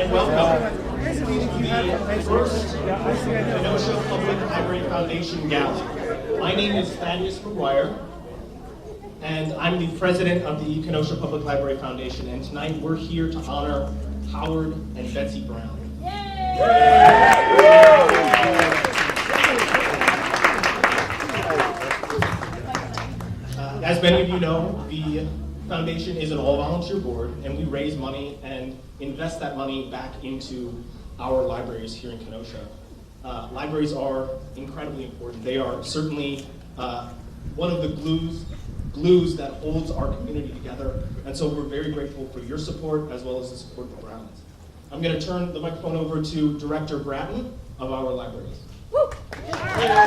and welcome to the first Kenosha Public Library Foundation Gala. My name is Thaddeus McGuire, and I'm the president of the Kenosha Public Library Foundation, and tonight we're here to honor Howard and Betsy Brown. As many of you know, the foundation is an all-volunteer board, and we raise money and invest that money back into our libraries here in Kenosha. Libraries are incredibly important. They are certainly one of the glues that holds our community together, and so we're very grateful for your support as well as the support of the Browns. I'm going to turn the microphone over to Director Bratton of our libraries. Woo. Hi,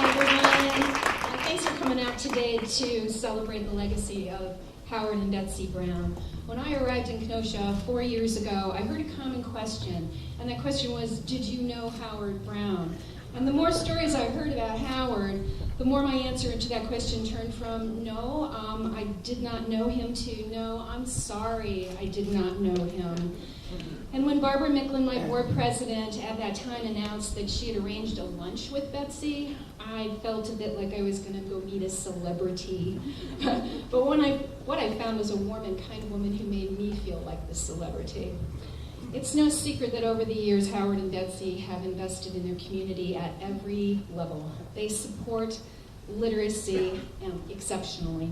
everyone. Thanks for coming out today to celebrate the legacy of Howard and Betsy Brown. When I arrived in Kenosha 4 years ago, I heard a common question, and that question was, did you know Howard Brown? And the more stories I heard about Howard, the more my answer to that question turned from, no, I did not know him, to, no, I'm sorry, I did not know him. And when Barbara Micklin, my board president, at that time announced that she had arranged a lunch with Betsy, I felt a bit like I was going to go meet a celebrity. But what I found was a warm and kind woman who made me feel like the celebrity. It's no secret that over the years, Howard and Betsy have invested in their community at every level. They support literacy exceptionally.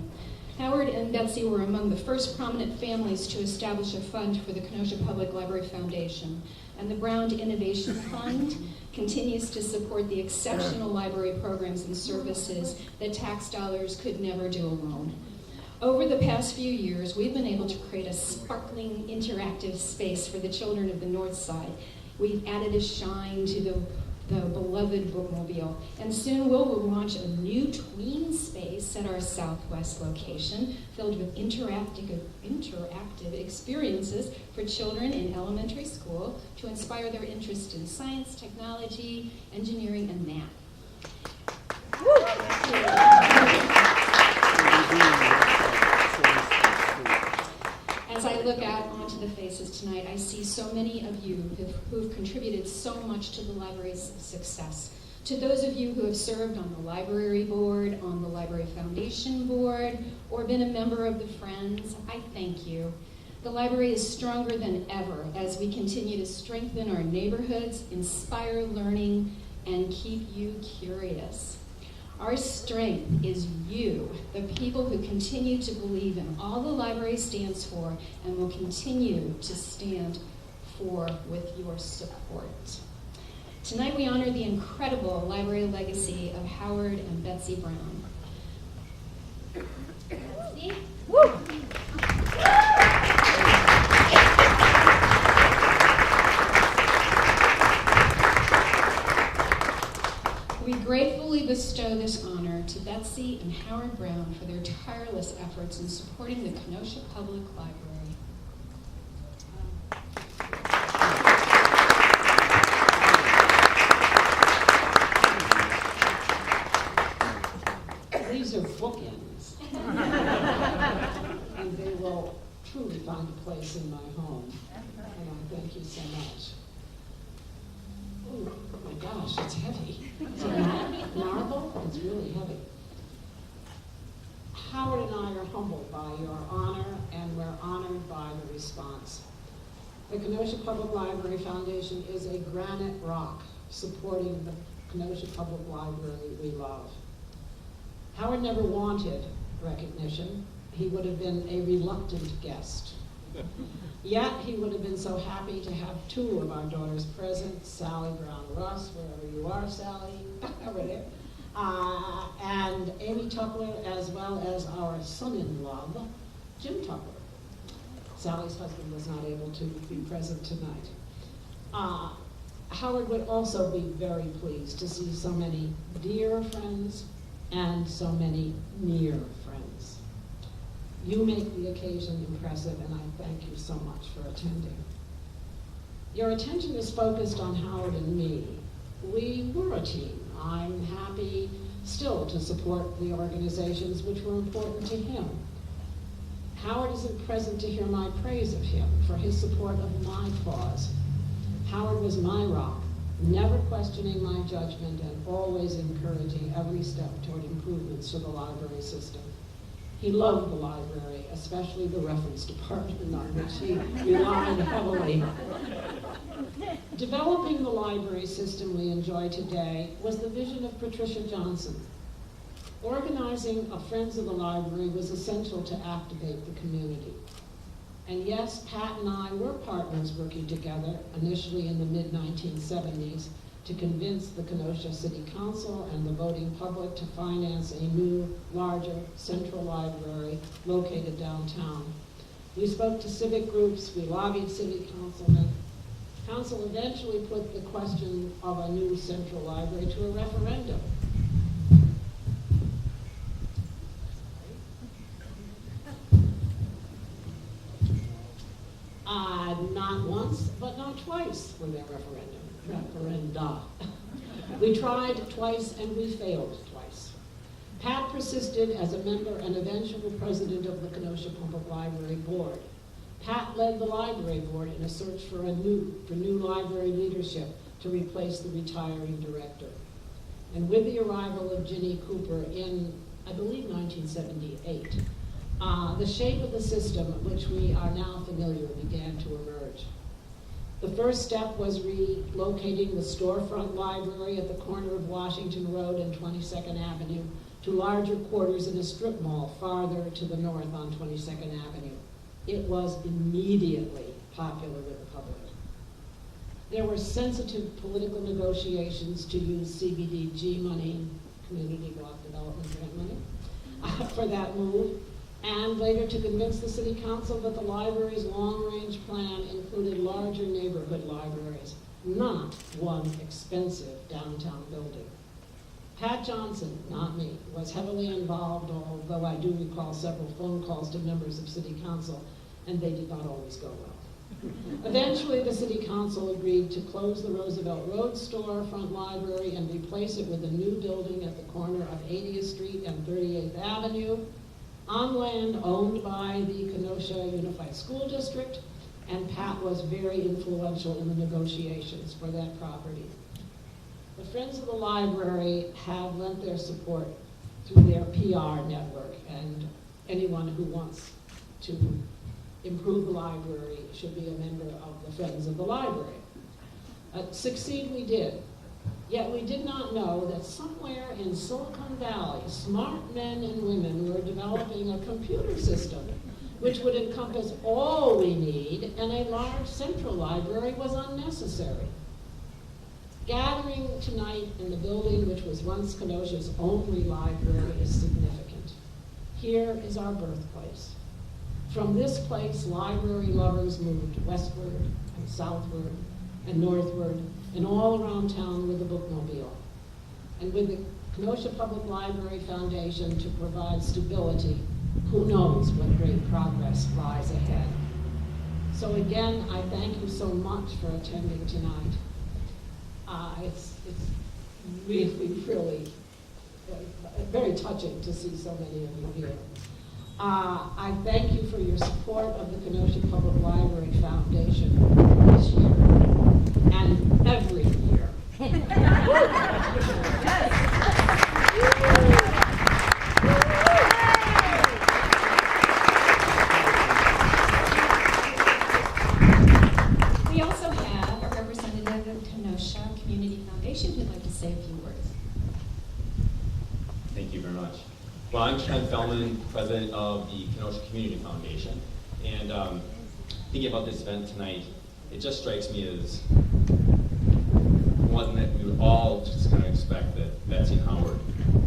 Howard and Betsy were among the first prominent families to establish a fund for the Kenosha Public Library Foundation, and the Brown Innovation Fund continues to support the exceptional library programs and services that tax dollars could never do alone. Over the past few years, we've been able to create a sparkling, interactive space for the children of the North Side. We've added a shine to the beloved bookmobile, and soon we'll launch a new tween space at our Southwest location filled with interactive experiences for children in elementary school to inspire their interest in science, technology, engineering, and math. As I look out onto the faces tonight, I see so many of you who've contributed so much to the library's success. To those of you who have served on the library board, on the Library Foundation board, or been a member of the Friends, I thank you. The library is stronger than ever as we continue to strengthen our neighborhoods, inspire learning, and keep you curious. Our strength is you, the people who continue to believe in all the library stands for and will continue to stand for with your support. Tonight we honor the incredible library legacy of Howard and Betsy Brown. Betsy? Woo! We gratefully bestow this honor to Betsy and Howard Brown for their tireless efforts in supporting the Kenosha Public Library. These are bookends, and they will truly find a place in my home, and I thank you so much. Oh my gosh, it's heavy. It's a marble, it's really heavy. Howard and I are humbled by your honor, and we're honored by the response. The Kenosha Public Library Foundation is a granite rock supporting the Kenosha Public Library we love. Howard never wanted recognition. He would have been a reluctant guest. Yet he would have been so happy to have two of our daughters present, Sally Brown-Russ, wherever you are, Sally, over there, and Amy Tuckler, as well as our son-in-law, Jim Tuckler. Sally's husband was not able to be present tonight. Howard would also be very pleased to see so many dear friends and so many near friends. You make the occasion impressive, and I thank you so much for attending. Your attention is focused on Howard and me. We were a team. I'm happy still to support the organizations which were important to him. Howard isn't present to hear my praise of him for his support of my cause. Howard was my rock, never questioning my judgment and always encouraging every step toward improvements to the library system. He loved the library, especially the reference department on which he relied heavily. Developing the library system we enjoy today was the vision of Patricia Johnson. Organizing a Friends of the Library was essential to activate the community. And yes, Pat and I were partners working together, initially in the mid-1970s, to convince the Kenosha City Council and the voting public to finance a new, larger central library located downtown. We spoke to civic groups, we lobbied city councilmen. Council eventually put the question of a new central library to a referendum. Not once, but not twice were there referenda. We tried twice and we failed twice. Pat persisted as a member and eventual president of the Kenosha Public Library Board. Pat led the library board in a search for new library leadership to replace the retiring director. And with the arrival of Ginny Cooper in, I believe, 1978, the shape of the system, which we are now familiar, began to emerge. The first step was relocating the storefront library at the corner of Washington Road and 22nd Avenue to larger quarters in a strip mall farther to the north on 22nd Avenue. It was immediately popular with the public. There were sensitive political negotiations to use CBDG money, Community Block Development Grant money, for that move, and later to convince the City Council that the library's long-range plan included larger neighborhood libraries, not one expensive downtown building. Pat Johnson, not me, was heavily involved, although I do recall several phone calls to members of City Council, and they did not always go well. Eventually, the City Council agreed to close the Roosevelt Road storefront library and replace it with a new building at the corner of 80th Street and 38th Avenue, on land owned by the Kenosha Unified School District, and Pat was very influential in the negotiations for that property. The Friends of the Library have lent their support through their PR network, and anyone who wants to improve the library should be a member of the Friends of the Library. Succeed we did. Yet we did not know that somewhere in Silicon Valley, smart men and women were developing a computer system which would encompass all we need, and a large central library was unnecessary. Gathering tonight in the building which was once Kenosha's only library is significant. Here is our birthplace. From this place, library lovers moved westward and southward and northward and all around town with the bookmobile. And with the Kenosha Public Library Foundation to provide stability, who knows what great progress lies ahead. So again, I thank you so much for attending tonight. It's really very touching to see so many of you here. I thank you for your support of the Kenosha Public Library Foundation this year and every year. We also have a representative of Kenosha Community Foundation who'd like to say a few words. Thank you very much. Well, I'm Ken Fellman, president of the Kenosha Community Foundation, and thinking about this event tonight, it just strikes me as one that we would all just kind of expect that Betsy and Howard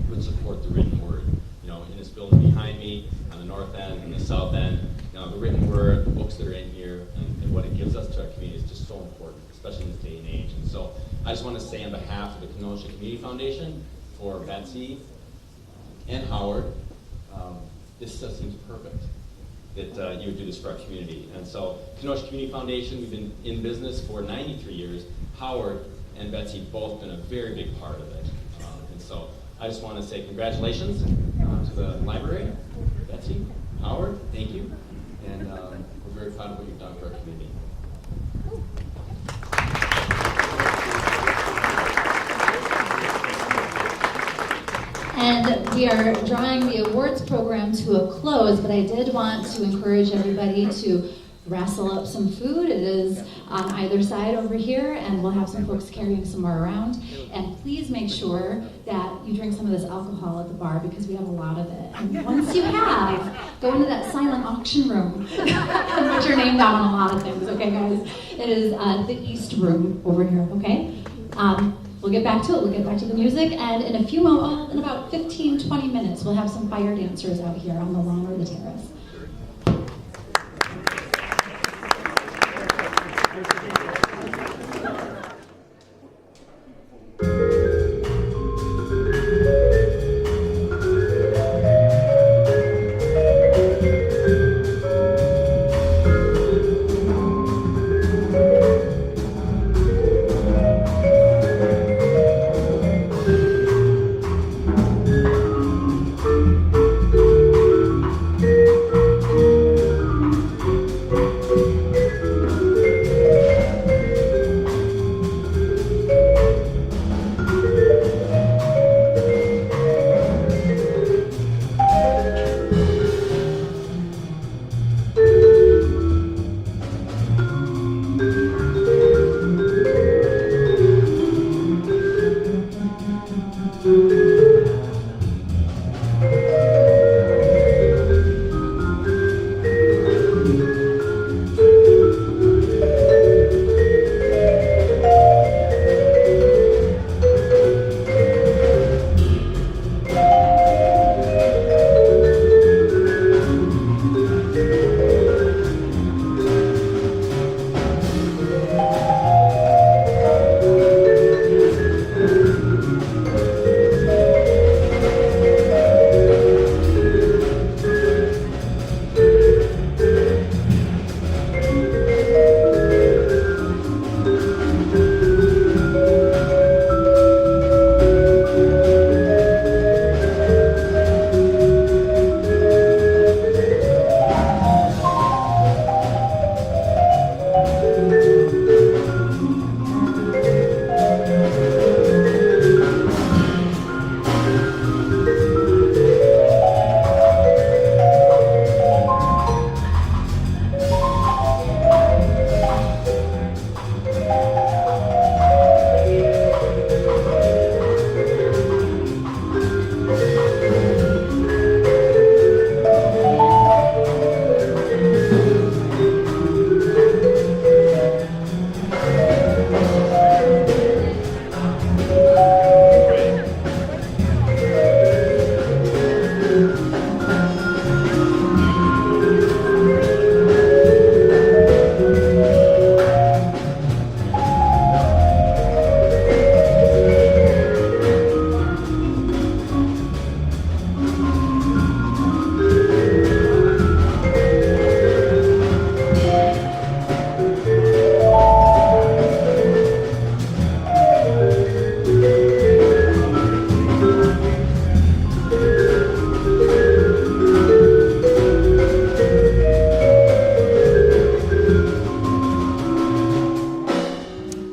would support the written word. You know, in this building behind me, on the north end and the south end, you know, the written word, the books that are in here, and what it gives us to our community is just so important, especially in this day and age. And so I just want to say on behalf of the Kenosha Community Foundation, for Betsy and Howard, this just seems perfect that you would do this for our community. And so Kenosha Community Foundation, we've been in business for 93 years. Howard and Betsy both been a very big part of it. And so I just want to say congratulations to the library. Betsy, Howard, thank you. and we're very proud of what you've done for our community. And we are drawing the awards program to a close, but I did want to encourage everybody to wrestle up some food. It is on either side over here, and we'll have some folks carrying some more around. And please make sure that you drink some of this alcohol at the bar, because we have a lot of it. And once you have, go into that silent auction room and put your name down on a lot of things, okay, guys? It is the East Room over here, okay? We'll get back to it. We'll get back to the music, and in a few moments, in about 15, 20 minutes, we'll have some fire dancers out here on the lawn or the terrace.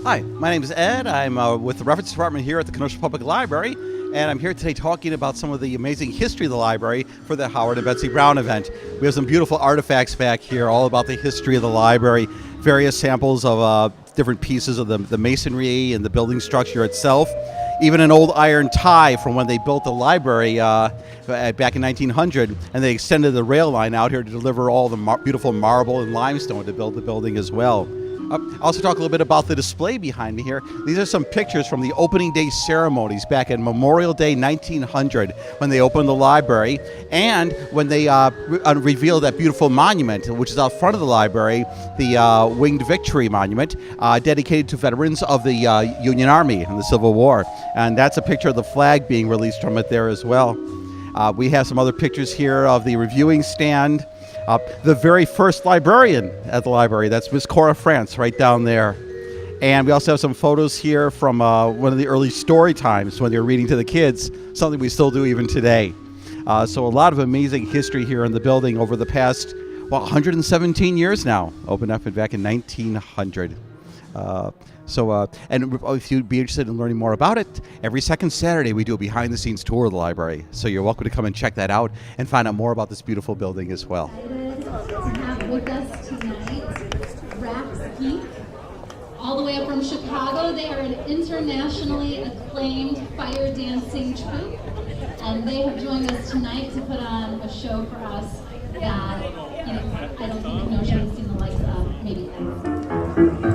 Hi, my name is Ed. I'm with the Reference Department here at the Kenosha Public Library, and I'm here today talking about some of the amazing history of the library for the Howard and Betsy Brown event. We have some beautiful artifacts back here, all about the history of the library, various samples of different pieces of the masonry and the building structure itself, even an old iron tie from when they built the library back in 1900, and they extended the rail line out here to deliver all the beautiful marble and limestone to build the building as well. I'll also talk a little bit about the display behind me here. These are some pictures from the opening day ceremonies back in Memorial Day 1900 when they opened the library, and when they revealed that beautiful monument, which is out front of the library, the Winged Victory Monument, dedicated to veterans of the Union Army in the Civil War. And that's a picture of the flag being released from it there as well. We have some other pictures here of the reviewing stand. The very first librarian at the library, that's Miss Cora France right down there. And we also have some photos here from one of the early story times when they were reading to the kids, something we still do even today. So a lot of amazing history here in the building over the past, well, 117 years now. Opened up back in 1900. And if you'd be interested in learning more about it, every second Saturday we do a behind-the-scenes tour of the library. So you're welcome to come and check that out and find out more about this beautiful building as well. Excited to have with us tonight Raps Geek, all the way up from Chicago. They are an internationally acclaimed fire dancing troupe, and they have joined us tonight to put on a show for us that I don't think Kenosha has seen the likes of, maybe ever.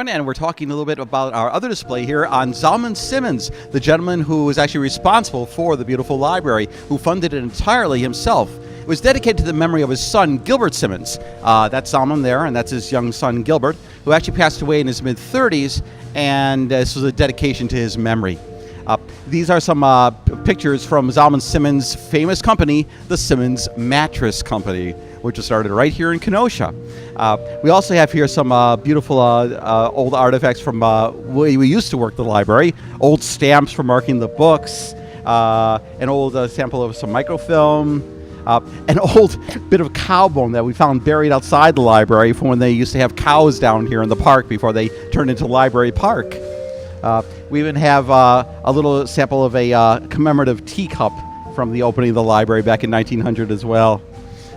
everyone, and we're talking a little bit about our other display here on Zalman Simmons, the gentleman who was actually responsible for the beautiful library, who funded it entirely himself. It was dedicated to the memory of his son, Gilbert Simmons. That's Zalman there, and that's his young son, Gilbert, who actually passed away in his mid-30s, and this was a dedication to his memory. These are some pictures from Zalman Simmons' famous company, the Simmons Mattress Company, which was started right here in Kenosha. We also have here some beautiful old artifacts from where we used to work the library, old stamps for marking the books, an old sample of some microfilm, an old bit of cow bone that we found buried outside the library from when they used to have cows down here in the park before they turned into Library Park. We even have a little sample of a commemorative teacup from the opening of the library back in 1900 as well.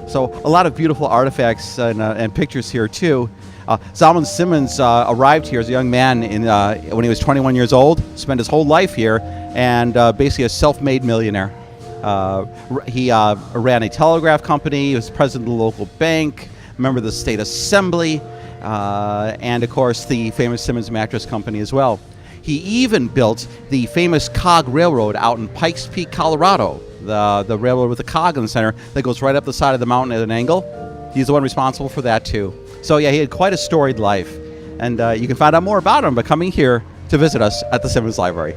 So a lot of beautiful artifacts and pictures here too. Zalman Simmons arrived here as a young man when he was 21 years old, spent his whole life here, and basically a self-made millionaire. He ran a telegraph company, he was president of the local bank, member of the state assembly, and of course the famous Simmons Mattress Company as well. He even built the famous Cog Railroad out in Pikes Peak, Colorado. the railroad with the cog in the center that goes right up the side of the mountain at an angle. He's the one responsible for that too. So yeah, he had quite a storied life. And you can find out more about him by coming here to visit us at the Simmons Library.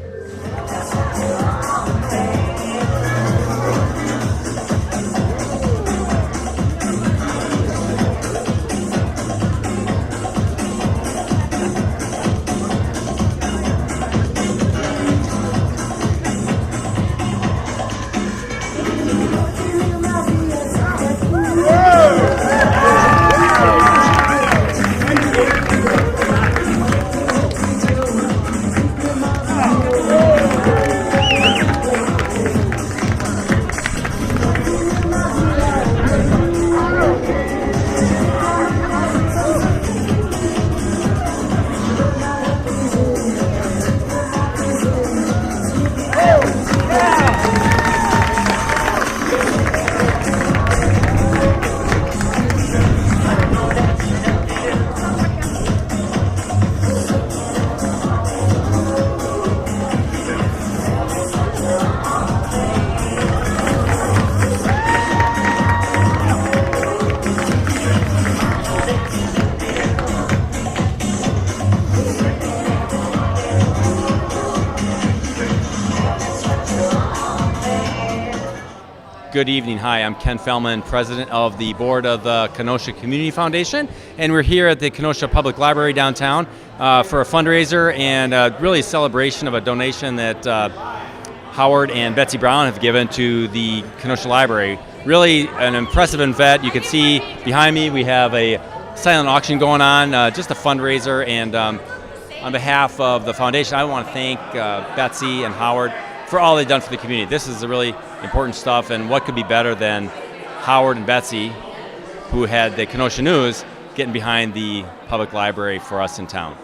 Good evening. Hi, I'm Ken Fellman, president of the board of the Kenosha Community Foundation, and we're here at the Kenosha Public Library downtown for a fundraiser and really a celebration of a donation that Howard and Betsy Brown have given to the Kenosha Library. Really an impressive event. You can see behind me we have a silent auction going on, just a fundraiser, and on behalf of the foundation, I want to thank Betsy and Howard for all they've done for the community. This is a really important stuff, and what could be better than Howard and Betsy, who had the Kenosha News, getting behind the public library for us in town.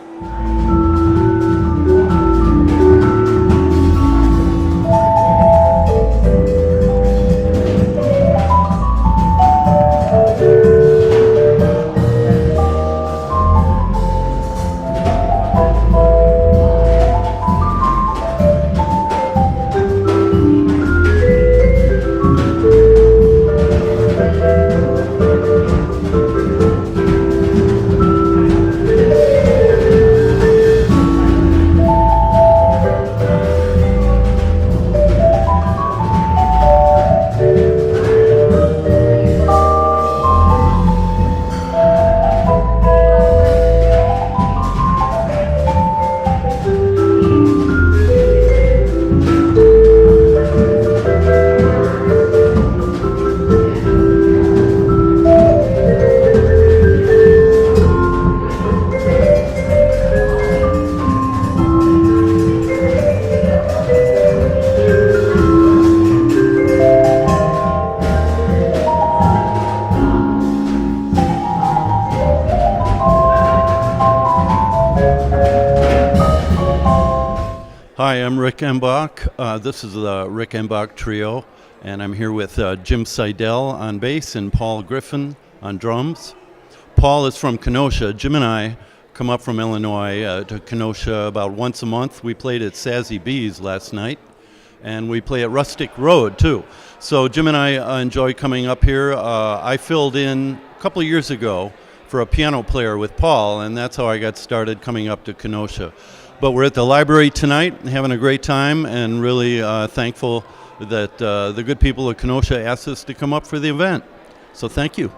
Hi, I'm Rick Embach. This is the Rick Embach Trio, and I'm here with Jim Seidel on bass and Paul Griffin on drums. Paul is from Kenosha. Jim and I come up from Illinois to Kenosha about once a month. We played at Sassy Bees last night, and we play at Rustic Road too. So Jim and I enjoy coming up here. I filled in a couple of years ago for a piano player with Paul, and that's how I got started coming up to Kenosha. But we're at the library tonight, having a great time, and really thankful that the good people of Kenosha asked us to come up for the event. So thank you.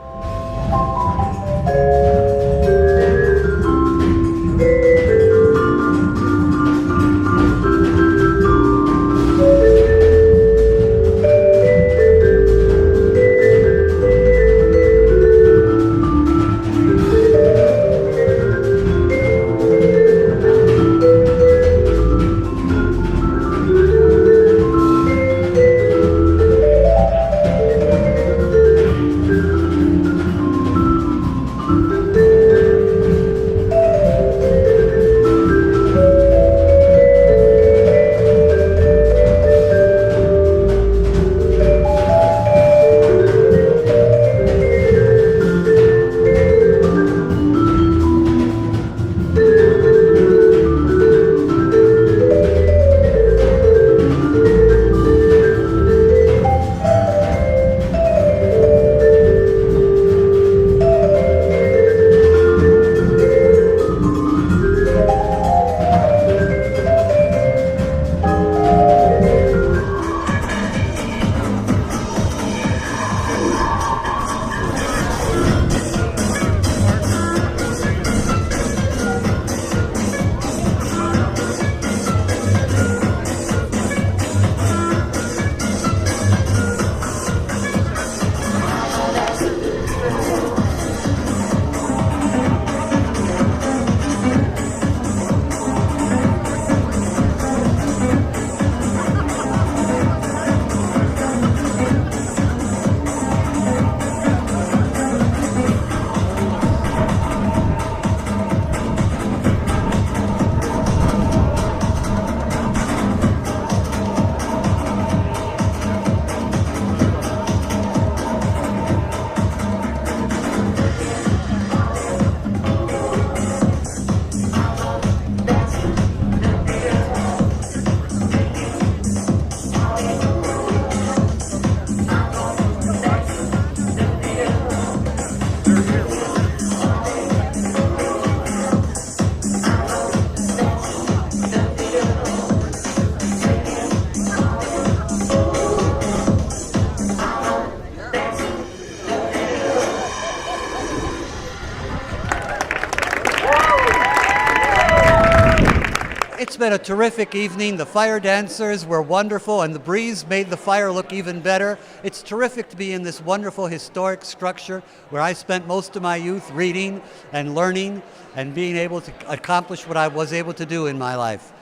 It's been a terrific evening. The fire dancers were wonderful, and the breeze made the fire look even better. It's terrific to be in this wonderful historic structure where I spent most of my youth reading and learning and being able to accomplish what I was able to do in my life.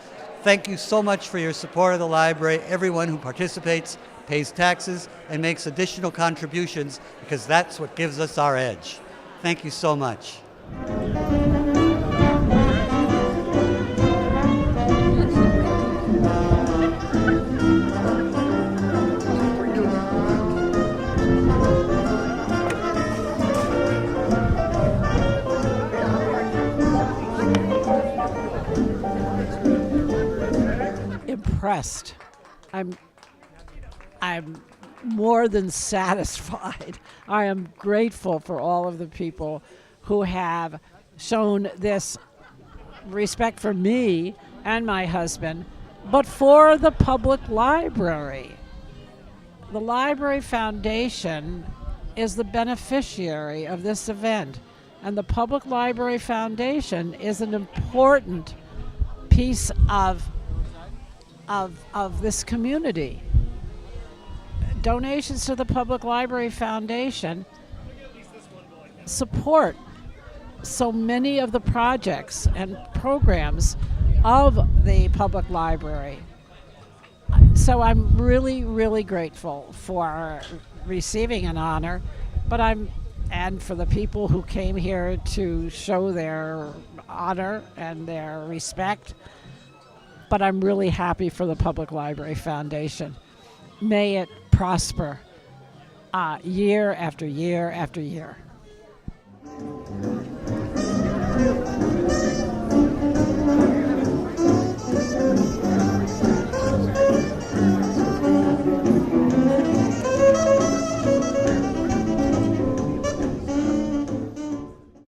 Thank you so much for your support of the library, everyone who participates, pays taxes, and makes additional contributions, because that's what gives us our edge. Thank you so much. Impressed. I'm more than satisfied. I am grateful for all of the people who have shown this respect for me and my husband, but for the public library. The Library Foundation is the beneficiary of this event, and the Public Library Foundation is an important piece of this community. Donations to the Public Library Foundation support so many of the projects and programs of the public library. So I'm really, really grateful for receiving an honor, and for the people who came here to show their honor and their respect. But I'm really happy for the Public Library Foundation. May it prosper year after year after year.